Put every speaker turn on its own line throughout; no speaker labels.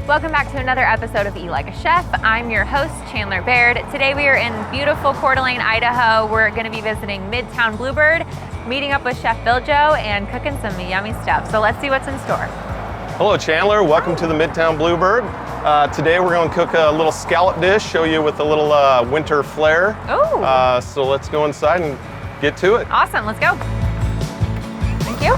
Welcome back to another episode of Eat Like a Chef. I'm your host, Chandler Baird. Today we are in beautiful Coeur d'Alene, Idaho. We're going to be visiting Midtown Bluebird, meeting up with Chef Viljo and cooking some yummy stuff. So let's see what's in store.
Hello Chandler, welcome to the Midtown Bluebird. Today we're going to cook a little scallop dish, show you with a little winter flair.
Oh.
So let's go inside and get to it.
Awesome, let's go. Thank you.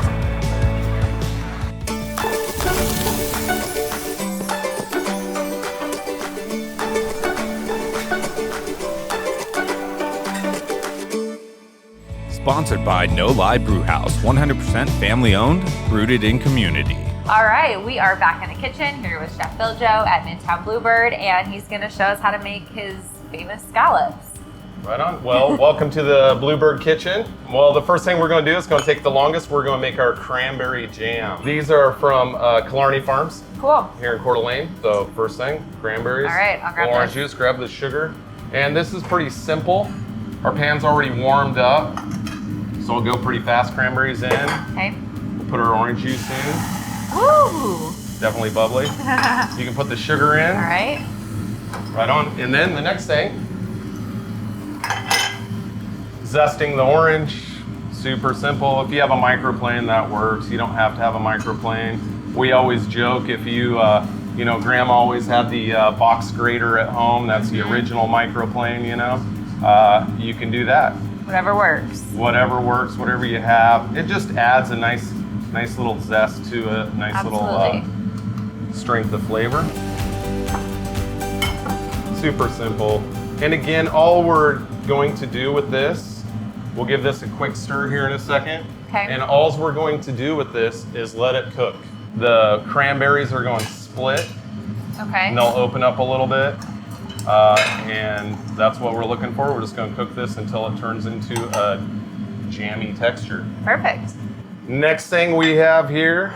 Sponsored by No Lie Brewhouse, 100% family owned, rooted in community.
All right, we are back in the kitchen here with Chef Viljo at Midtown Bluebird, and he's going to show us how to make his famous scallops.
Right on. Well, welcome to the Bluebird kitchen. Well, the first thing we're going to do is going to take the longest. We're going to make our cranberry jam. These are from Killarney Farms.
Cool.
Here in Coeur d'Alene. So first thing, cranberries.
All right, I'll grab
orange juice, grab the sugar. And this is pretty simple. Our pan's already warmed up. So we'll go pretty fast. Cranberries in.
Okay.
We'll put our orange juice in.
Ooh.
Definitely bubbly. You can put the sugar in.
All right.
Right on. And then the next thing, zesting the orange. Super simple. If you have a microplane, that works. You don't have to have a microplane. We always joke if you, Grandma always had the box grater at home. That's the original microplane, you can do that.
Whatever works.
Whatever works, whatever you have. It just adds a nice little zest to it, nice
Absolutely.
little strength of flavor. Super simple. And again, all we're going to do with this, we'll give this a quick stir here in a second.
Okay.
And all we're going to do with this is let it cook. The cranberries are going to split.
Okay.
And they'll open up a little bit. And that's what we're looking for. We're just going to cook this until it turns into a jammy texture.
Perfect.
Next thing we have here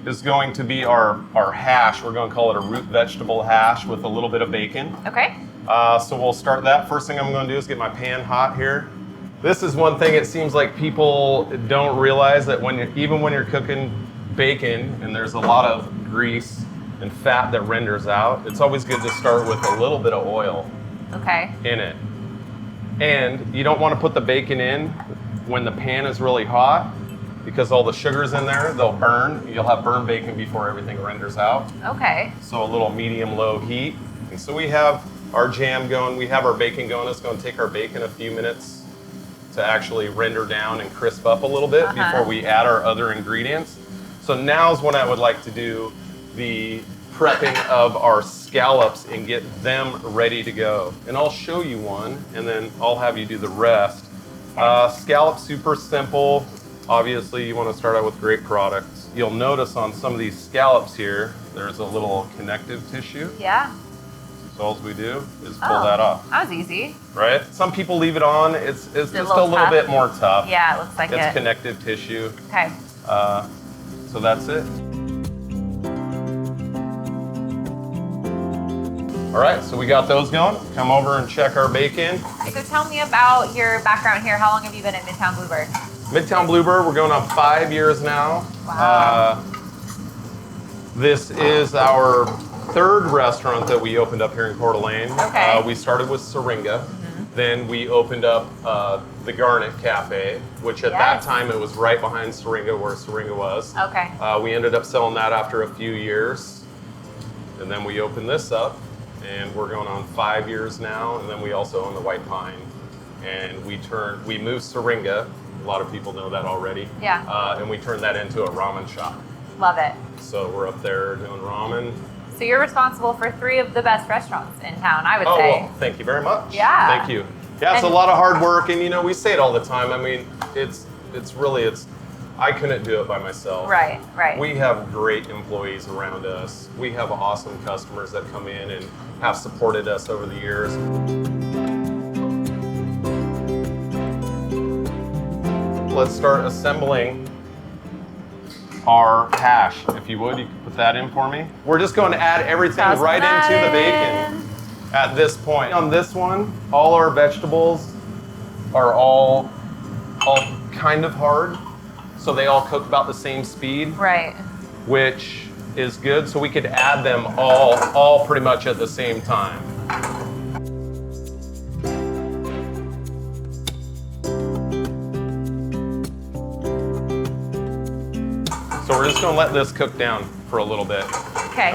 is going to be our hash. We're going to call it a root vegetable hash with a little bit of bacon.
Okay.
So we'll start that. First thing I'm going to do is get my pan hot here. This is one thing it seems like people don't realize, that even when you're cooking bacon and there's a lot of grease and fat that renders out, it's always good to start with a little bit of oil in it. And you don't want to put the bacon in when the pan is really hot, because all the sugar's in there, they'll burn. You'll have burned bacon before everything renders out.
Okay.
So a little medium-low heat. And so we have our jam going, we have our bacon going. It's going to take our bacon a few minutes to actually render down and crisp up a little bit before we add our other ingredients. So now's when I would like to do the prepping of our scallops and get them ready to go. And I'll show you one, and then I'll have you do the rest. Scallops, super simple. Obviously, you want to start out with great products. You'll notice on some of these scallops here, there's a little connective tissue.
Yeah.
So all we do is pull that off.
That was easy.
Right? Some people leave it on. It's just a little
tough.
bit more tough.
Yeah, it looks like
it's connective tissue.
Okay.
So that's it. All right, so we got those going. Come over and check our bacon.
So tell me about your background here. How long have you been at Midtown Bluebird?
Midtown Bluebird, we're going on 5 years now.
Wow.
This is our third restaurant that we opened up here in Coeur d'Alene.
Okay.
We started with Syringa. Then we opened up the Garnet Cafe, which at that time it was right behind Syringa, where Syringa was.
Okay.
We ended up selling that after a few years. And then we opened this up. And we're going on 5 years now, and then we also own the White Pine. And we moved Syringa, a lot of people know that already.
Yeah.
And we turned that into a ramen shop.
Love it.
So we're up there doing ramen.
So you're responsible for 3 of the best restaurants in town, I would say.
Oh, well, thank you very much.
Yeah.
Thank you. Yeah, it's a lot of hard work, and we say it all the time. I mean, it's I couldn't do it by myself.
Right.
We have great employees around us. We have awesome customers that come in and have supported us over the years. Let's start assembling our hash. If you would, you could put that in for me. We're just going to add everything right into the bacon at this point. On this one, all our vegetables are all kind of hard. So they all cook about the same speed.
Right.
Which is good, so we could add them all pretty much at the same time. So we're just gonna let this cook down for a little bit.
Okay.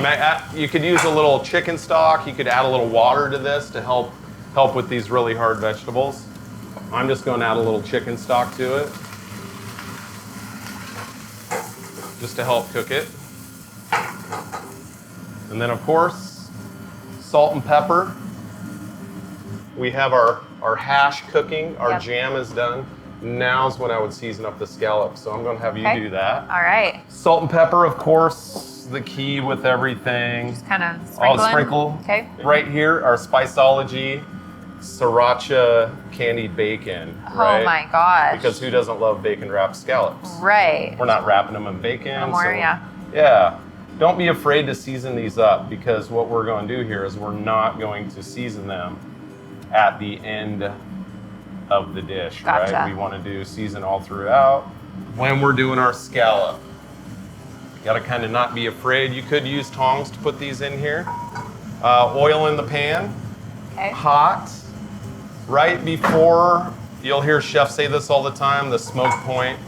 You could use a little chicken stock. You could add a little water to this to help with these really hard vegetables. I'm just going to add a little chicken stock to it, just to help cook it. And then, of course, salt and pepper. We have our hash cooking. Our jam is done. Now's when I would season up the scallops. So I'm going to have you do that.
All right.
Salt and pepper, of course, the key with everything.
Just kind of sprinkle.
I'll sprinkle.
Okay.
Right here, our Spiceology Sriracha candied bacon. Right?
Oh my gosh.
Because who doesn't love bacon wrapped scallops?
Right.
We're not wrapping them in bacon.
No more, yeah.
Yeah. Don't be afraid to season these up, because what we're going to do here is we're not going to season them at the end of the dish,
Gotcha.
right? We want to do season all throughout. When we're doing our scallop, you got to kind of not be afraid. You could use tongs to put these in here. Oil in the pan, hot. Right before, you'll hear chefs say this all the time, the smoke point,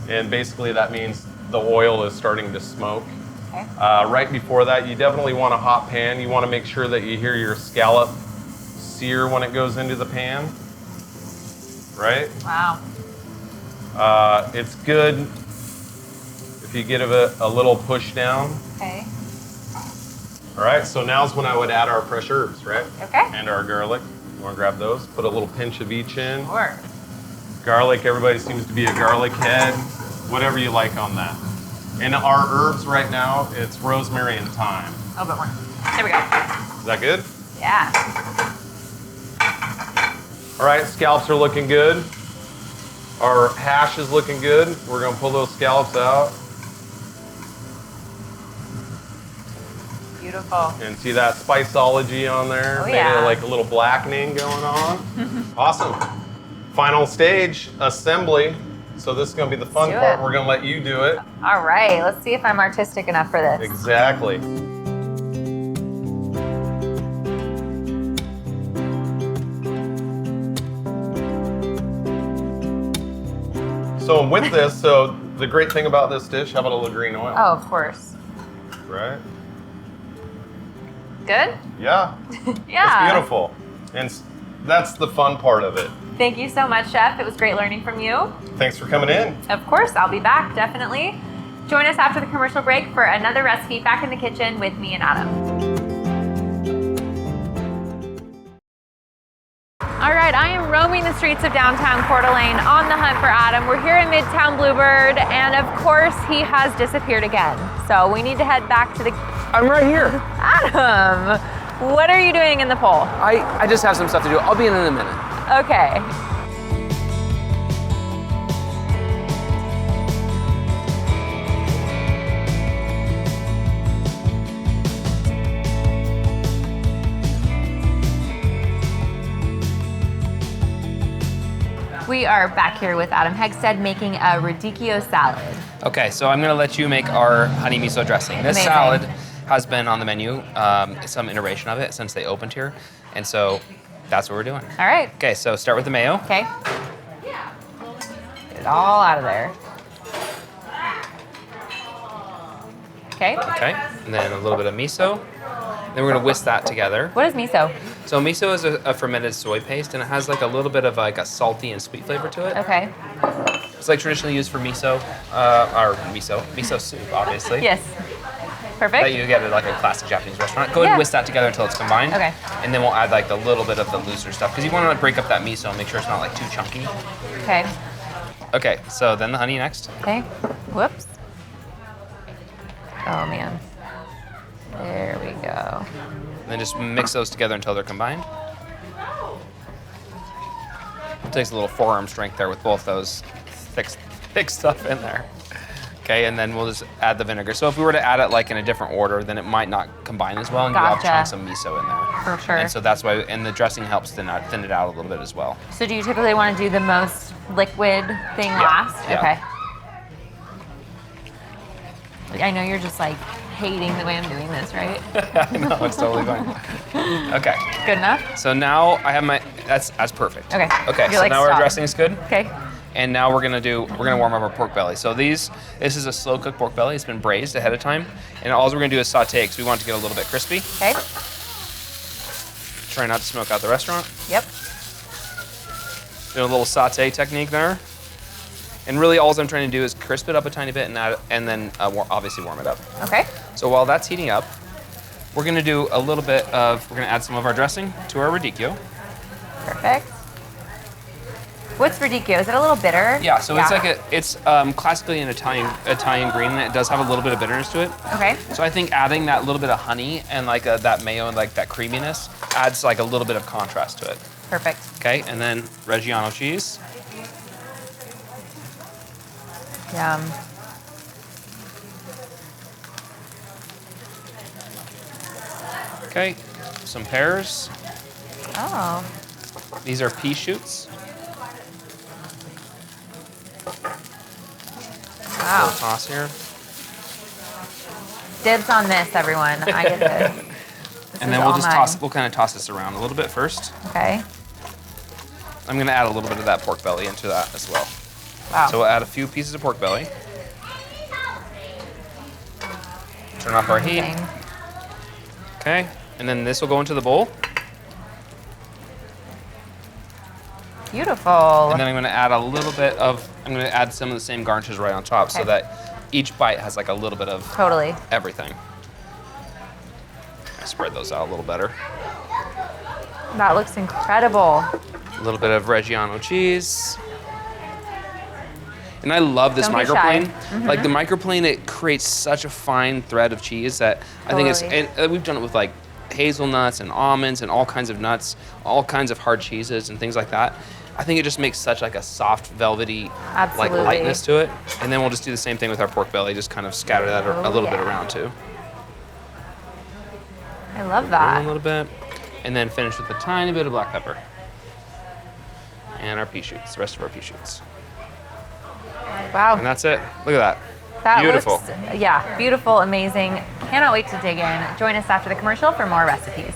and basically that means the oil is starting to smoke.
Okay.
Right before that, you definitely want a hot pan. You want to make sure that you hear your scallop sear when it goes into the pan. Right?
Wow.
It's good if you give it a little push down.
Okay.
All right, so now's when I would add our fresh herbs, right?
Okay.
And our garlic. You want to grab those? Put a little pinch of each in.
Sure.
Garlic, everybody seems to be a garlic head. Whatever you like on that. And our herbs right now, it's rosemary and thyme.
A little bit more. There we go.
Is that good?
Yeah.
All right, scallops are looking good. Our hash is looking good. We're gonna pull those scallops out.
Beautiful.
And see that Spiceology on there?
Oh,
Made
yeah.
it like a little blackening going on. Awesome. Final stage, assembly. So this is gonna be the fun
Let's do
part.
it.
We're gonna let you do it.
All right. Let's see if I'm artistic enough for this.
Exactly. So with this, so the great thing about this dish, how about a little green oil?
Oh, of course.
Right?
Good?
Yeah.
Yeah.
It's beautiful. And that's the fun part of it.
Thank you so much, Chef. It was great learning from you.
Thanks for coming in.
Of course, I'll be back, definitely. Join us after the commercial break for another recipe back in the kitchen with me and Adam. All right, I am roaming the streets of downtown Coeur d'Alene on the hunt for Adam. We're here in Midtown Bluebird, and of course, he has disappeared again. So we need to head back to the...
I'm right here.
Adam, what are you doing in the pool?
I just have some stuff to do. I'll be in a minute.
Okay. We are back here with Adam Hegsted making a Radicchio salad.
Okay, so I'm gonna let you make our honey miso dressing. This
Amazing.
salad has been on the menu, some iteration of it since they opened here, and so that's what we're doing.
All right.
Okay, so start with the mayo.
Okay. Get it all out of there. Okay.
Okay, and then a little bit of miso. Then we're gonna whisk that together.
What is miso?
So miso is a fermented soy paste, and it has like a little bit of like a salty and sweet flavor to it.
Okay.
It's like traditionally used for miso, or miso soup, obviously.
Yes. Perfect.
That you get at like a classic Japanese restaurant. Go ahead
Yeah.
and whisk that together until it's combined.
Okay.
And then we'll add like a little bit of the looser stuff because you want to break up that miso and make sure it's not like too chunky.
Okay.
Okay, so then the honey next.
Okay. Whoops. Oh man. There we go.
And then just mix those together until they're combined. It takes a little forearm strength there with both those thick stuff in there. Okay, and then we'll just add the vinegar. So if we were to add it like in a different order, then it might not combine as well, and you'll have
Gotcha.
chunks of miso in there.
For sure.
And so that's why, and the dressing helps thin it out a little bit as well.
So do you typically want to do the most liquid thing last?
Yeah.
Okay. I know you're just like hating the way I'm doing this, right?
No, it's totally fine. Okay.
Good enough?
So now I have that's perfect.
Okay.
Okay,
You're
so
like,
now our
stop.
dressing is good.
Okay.
And now we're gonna warm up our pork belly. So this is a slow cooked pork belly. It's been braised ahead of time. And all we're gonna do is saute because we want it to get a little bit crispy.
Okay.
Try not to smoke out the restaurant.
Yep.
Do a little saute technique there. And really all I'm trying to do is crisp it up a tiny bit and then obviously warm it up.
Okay.
So while that's heating up, we're gonna do a little bit we're gonna add some of our dressing to our radicchio.
Perfect. What's radicchio? Is it a little bitter?
Yeah, so it's classically an Italian green, and it does have a little bit of bitterness to it.
Okay.
So I think adding that little bit of honey and like that mayo and like that creaminess adds like a little bit of contrast to it.
Perfect.
Okay, and then Reggiano cheese.
Yum.
Okay, some pears.
Oh.
These are pea shoots.
Wow.
Little toss here.
Dibs on this, everyone. I get this.
And then we'll kind of toss this around a little bit first.
Okay.
I'm gonna add a little bit of that pork belly into that as well.
Wow.
So we'll add a few pieces of pork belly. Turn off our heat.
Amazing.
Okay, and then this will go into the bowl.
Beautiful.
And then I'm gonna add I'm gonna add some of the same garnishes right on top so
Okay.
that each bite has like a little bit of
Totally.
everything. I spread those out a little better.
That looks incredible.
A little bit of Reggiano cheese. And I love this
Don't be shy.
microplane. Like the microplane, it creates such a fine thread of cheese that I think
Totally.
and we've done it with like hazelnuts and almonds and all kinds of nuts, all kinds of hard cheeses and things like that. I think it just makes such like a soft, velvety
Absolutely.
like lightness to it. And then we'll just do the same thing with our pork belly, just kind of scatter that a little bit
yeah.
around too.
I love
A
that.
little bit. And then finish with a tiny bit of black pepper. And our pea shoots, the rest of our pea shoots.
Wow.
And that's it. Look at that.
That
Beautiful.
looks, yeah, beautiful, amazing. Cannot wait to dig in. Join us after the commercial for more recipes.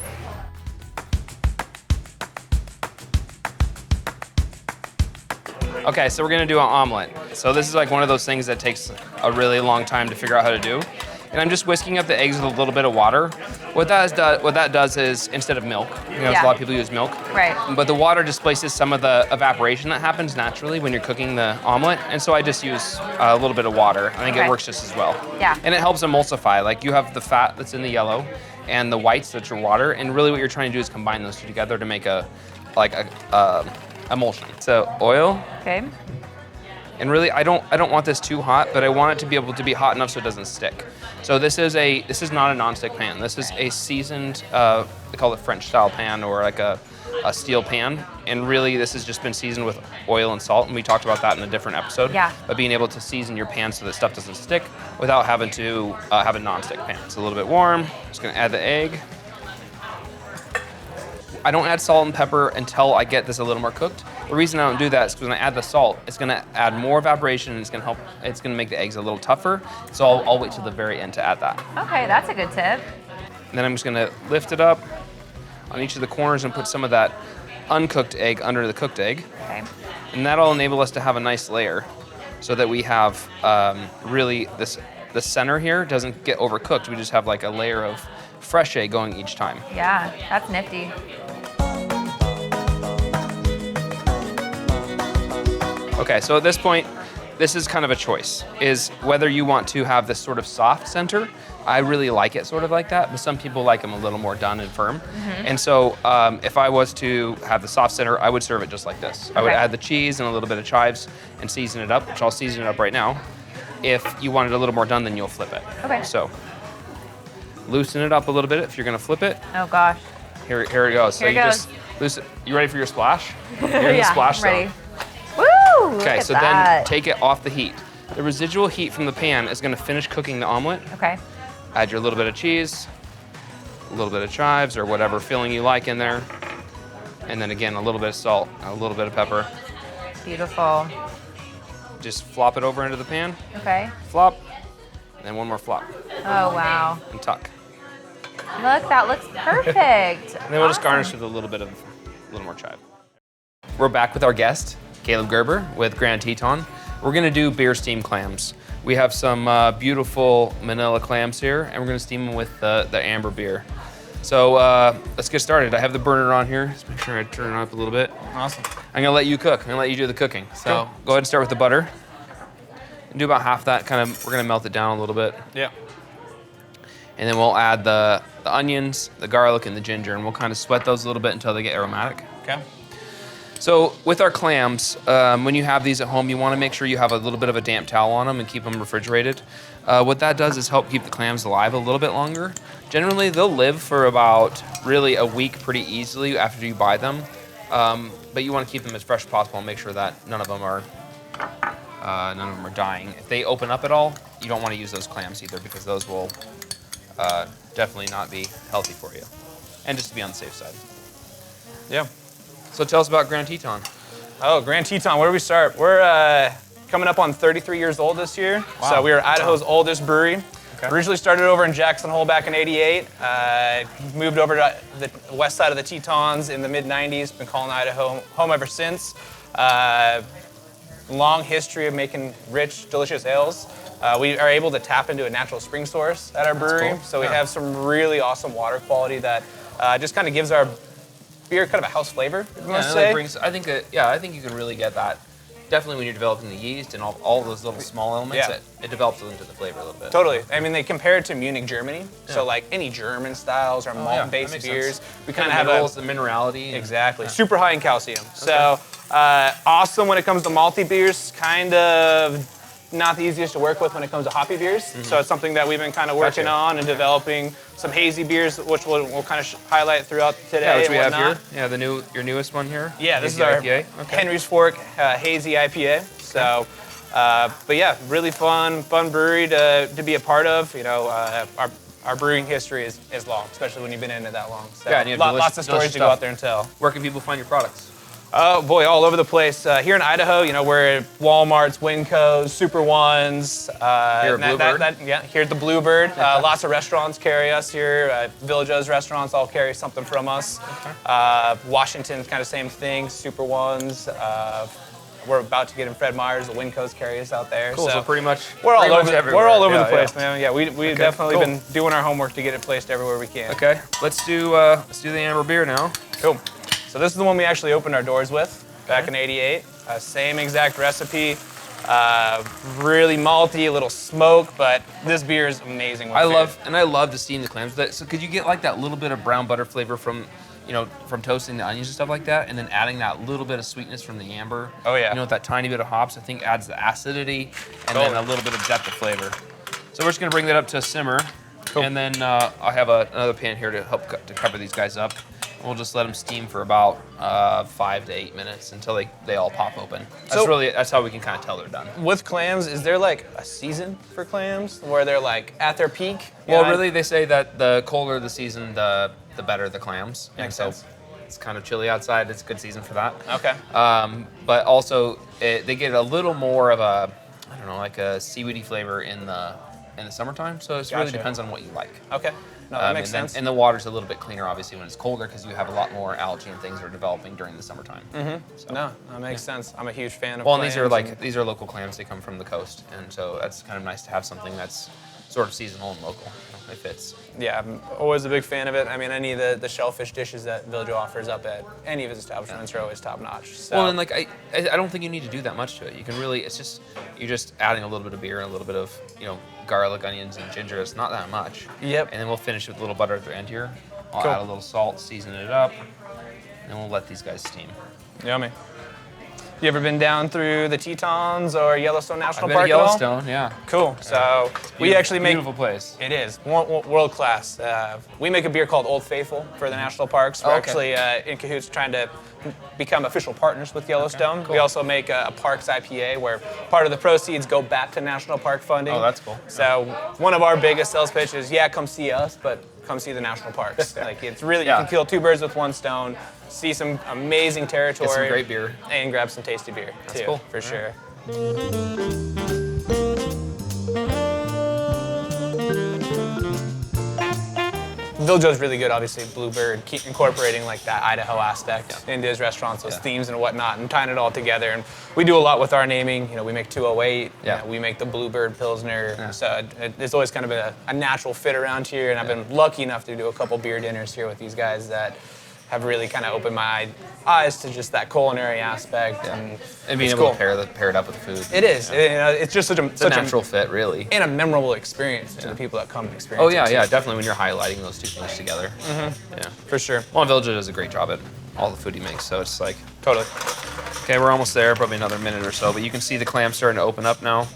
Okay, so we're gonna do an omelet. So this is like one of those things that takes a really long time to figure out how to do. And I'm just whisking up the eggs with a little bit of water. What that does is instead of milk,
Yeah.
a lot of people use milk.
Right.
But the water displaces some of the evaporation that happens naturally when you're cooking the omelet. And so I just use a little bit of water. I think
Okay.
it works just as well.
Yeah.
And it helps emulsify. Like you have the fat that's in the yellow and the whites that's your water. And really what you're trying to do is combine those two together to make a emulsion. So oil.
Okay.
And really, I don't want this too hot, but I want it to be able to be hot enough so it doesn't stick. So this is not a non-stick pan. This is a seasoned, they call it French style pan or like a steel pan. And really, this has just been seasoned with oil and salt. And we talked about that in a different episode.
Yeah.
But being able to season your pan so that stuff doesn't stick without having to have a non-stick pan. It's a little bit warm. Just gonna add the egg. I don't add salt and pepper until I get this a little more cooked. The reason I don't do that is because when I add the salt, it's gonna add more evaporation and it's gonna make the eggs a little tougher. So I'll wait till the very end to add that.
Okay, that's a good tip.
And then I'm just gonna lift it up on each of the corners and put some of that uncooked egg under the cooked egg.
Okay.
And that'll enable us to have a nice layer so that we have really the center here doesn't get overcooked. We just have like a layer of fresh egg going each time.
Yeah, that's nifty.
Okay, so at this point, this is kind of a choice, is whether you want to have this sort of soft center. I really like it sort of like that, but some people like them a little more done and firm. And so if I was to have the soft center, I would serve it just like this. I would
Okay.
add the cheese and a little bit of chives and season it up, which I'll season it up right now. If you want it a little more done, then you'll flip it.
Okay.
So loosen it up a little bit if you're gonna flip it.
Oh gosh.
Here it goes.
Here it
you
goes.
just loosen. You ready for your splash? You're in the
Yeah,
splash
I'm
zone.
ready. Woo! Look
Okay,
at
so
that.
then take it off the heat. The residual heat from the pan is gonna finish cooking the omelet.
Okay.
Add your little bit of cheese, a little bit of chives or whatever filling you like in there. And then again, a little bit of salt, a little bit of pepper.
Beautiful.
Just flop it over into the pan,
Okay.
flop. then one more flop
Oh, wow.
and tuck.
Look, that looks perfect.
And then we'll just garnish with a little more chive. We're back with our guest, Caleb Guerber with Grand Teton. We're gonna do beer steamed clams. We have some beautiful manila clams here, and we're gonna steam them with the amber beer. So let's get started. I have the burner on here. Just make sure I turn it up a little bit.
Awesome.
I'm gonna let you cook. I'm gonna let you do the cooking. So go ahead and start with the butter. And do about half that, we're gonna melt it down a little bit.
Yeah.
And then we'll add the onions, the garlic, and the ginger, and we'll kind of sweat those a little bit until they get aromatic.
Okay.
So with our clams, when you have these at home, you want to make sure you have a little bit of a damp towel on them and keep them refrigerated. What that does is help keep the clams alive a little bit longer. Generally, they'll live for about really a week pretty easily after you buy them, but you want to keep them as fresh as possible and make sure that none of them are dying. If they open up at all, you don't want to use those clams either because those will definitely not be healthy for you. And just to be on the safe side.
Yeah.
So tell us about Grand Teton.
Oh, Grand Teton, where do we start? We're coming up on 33 years old this year.
Wow.
So we are Idaho's oldest brewery.
Okay.
Originally started over in Jackson Hole back in '88. Moved over to the west side of the Tetons in the mid-'90s. Been calling Idaho home ever since. Long history of making rich, delicious ales. We are able to tap into a natural spring source at our brewery.
cool.
So we
Yeah.
have some really awesome water quality that just kind of gives our beer kind of a house flavor, if you want to say.
I think you can really get that. Definitely when you're developing the yeast and all those little small elements,
Yeah.
it develops into the flavor a little bit.
Totally. I mean, they compare it to Munich, Germany. So like any German styles or malt-based
that makes
beers,
sense.
we kind of have
the minerality.
exactly super high in calcium. So awesome when it comes to malty beers. Kind of not the easiest to work with when it comes to hoppy beers. So it's something that we've been kind of working
Gotcha.
on and developing some hazy beers, which we'll kind of highlight throughout today.
Yeah, which
and
we have
whatnot.
here. Yeah, your newest one here.
Yeah, this is
Hazy
our
IPA. Okay.
Henry's Fork Hazy IPA. So, but yeah, really fun brewery to be a part of. You know, our brewing history is long, especially when you've been in it that long. So
Yeah, and you have
lots of stories
delicious
to go
stuff.
out there and tell.
Where can people find your products?
Oh boy, all over the place. Here in Idaho, you know, we're at Walmart's, Winco's, Super Ones.
Here at Bluebird.
Here at the Bluebird. Lots of restaurants carry us here. Viljo's restaurants all carry something from us. Washington's kind of same thing, Super Ones. We're about to get in Fred Meyer's. The Winco's carry us out there.
Cool. So pretty much
we're all over.
everywhere.
We're all over
Yeah,
the place,
yeah.
man. Yeah, we've definitely
cool.
been doing our homework to get it placed everywhere we can.
Okay, let's do the amber beer now.
Cool. So this is the one we actually opened our doors with back in '88. Same exact recipe. Really malty, a little smoke, but this beer is amazing.
I love to steam the clams. So could you get like that little bit of brown butter flavor from toasting the onions and stuff like that, and then adding that little bit of sweetness from the amber?
Oh, yeah.
You know, with that tiny bit of hops, I think adds the acidity and then a little bit of depth of flavor. So we're just gonna bring that up to a simmer, and then I have another pan here to help to cover these guys up. We'll just let them steam for about 5 to 8 minutes until they all pop open. That's how we can kind of tell they're done.
With clams, is there like a season for clams where they're like at their peak?
Well,
Yeah,
really, they say that the colder the season, the better the clams.
Makes sense.
It's kind of chilly outside. It's a good season for that.
Okay.
But also, they get a little more of a, I don't know, like a seaweedy flavor in the summertime. So it really
Gotcha.
depends on what you like.
Okay. No, that makes sense.
And the water's a little bit cleaner, obviously, when it's colder because you have a lot more algae and things that are developing during the summertime. So.
No, that makes sense. I'm a huge fan of
Well, and these are
clams
these are local clams. They come from the coast, and so that's kind of nice to have something that's sort of seasonal and local. You know, it fits.
Yeah, I'm always a big fan of it. I mean, any of the shellfish dishes that Viljo offers up at any of his establishments are always top notch. So.
Well, and like I don't think you need to do that much to it. You can really, you're just adding a little bit of beer and a little bit of garlic, onions, and ginger. It's not that much.
Yep.
And then we'll finish with a little butter at the end here. I'll
Cool.
add a little salt, season it up, and we'll let these guys steam.
Yummy. You ever been down through the Tetons or Yellowstone National
I've been
Park
to
at all?
Yellowstone, yeah.
Cool. So we actually make
beautiful place.
It is world class. We make a beer called Old Faithful for the national parks. We're actually in cahoots trying to become official partners with Yellowstone.
cool.
We also make a Parks IPA where part of the proceeds go back to national park funding.
Oh, that's cool.
So one of our biggest sales pitches, come see us, but come see the national parks. Like it's really you can kill two birds with one stone. See some amazing territory.
Get some great beer.
And grab some tasty beer too,
cool.
for sure. Viljo's really good, obviously. Bluebird, keep incorporating like that Idaho aspect into his restaurants, those themes and whatnot, and tying it all together. And we do a lot with our naming. You know, we make 208.
Yeah.
We make the Bluebird Pilsner. So it's always kind of a natural fit around here. And I've been lucky enough to do a couple beer dinners here with these guys that have really kind of opened my eyes to just that culinary aspect. And
being able to pair it up with the food.
It is. It's just such
a natural fit, really.
And a memorable experience to the people that come and experience
Oh,
it.
yeah, definitely when you're highlighting those two things together. Yeah.
For sure.
Well, Viljo does a great job at all the food he makes, so it's like...
Totally.
Okay, we're almost there, probably another minute or so, but you can see the clams starting to open up now.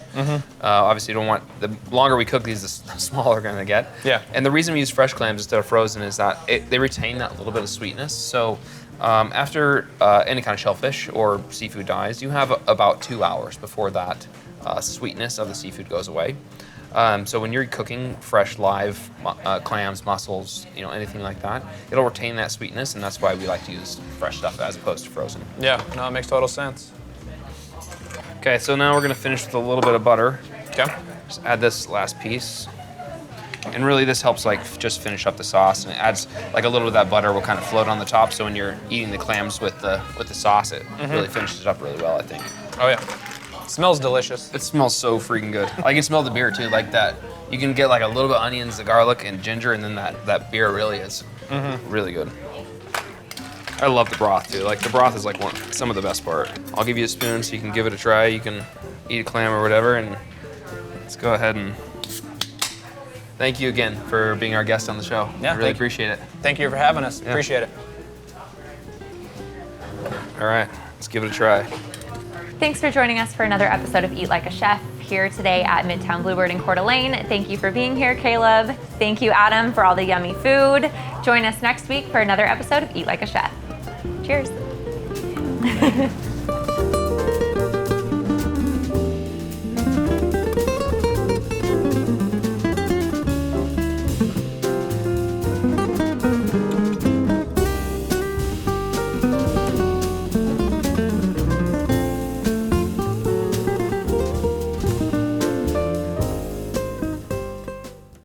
Obviously, you don't want, the longer we cook these, the smaller they're gonna get.
Yeah.
And the reason we use fresh clams instead of frozen is that they retain that little bit of sweetness. So after any kind of shellfish or seafood dies, you have about 2 hours before that sweetness of the seafood goes away. So when you're cooking fresh, live clams, mussels, anything like that, it'll retain that sweetness, and that's why we like to use fresh stuff as opposed to frozen.
Yeah, no, it makes total sense.
Okay, so now we're gonna finish with a little bit of butter.
Okay.
Just add this last piece. And really this helps just finish up the sauce, and it adds a little bit of that butter will kind of float on the top, so when you're eating the clams with the sauce, it really finishes it up really well, I think.
Oh yeah. Smells delicious.
It smells so freaking good. I can smell the beer too, like that. You can get a little bit of onions, the garlic, and ginger, and then that beer really is really good. I love the broth too. The broth is some of the best part. I'll give you a spoon so you can give it a try. You can eat a clam or whatever, and let's go ahead and thank you again for being our guest on the show.
Yeah,
I really appreciate it.
Thank you for having us.
Yeah.
Appreciate it.
All right, let's give it a try.
Thanks for joining us for another episode of Eat Like a Chef here today at Midtown Bluebird in Coeur d'Alene. Thank you for being here, Caleb. Thank you, Adam, for all the yummy food. Join us next week for another episode of Eat Like a Chef. Cheers.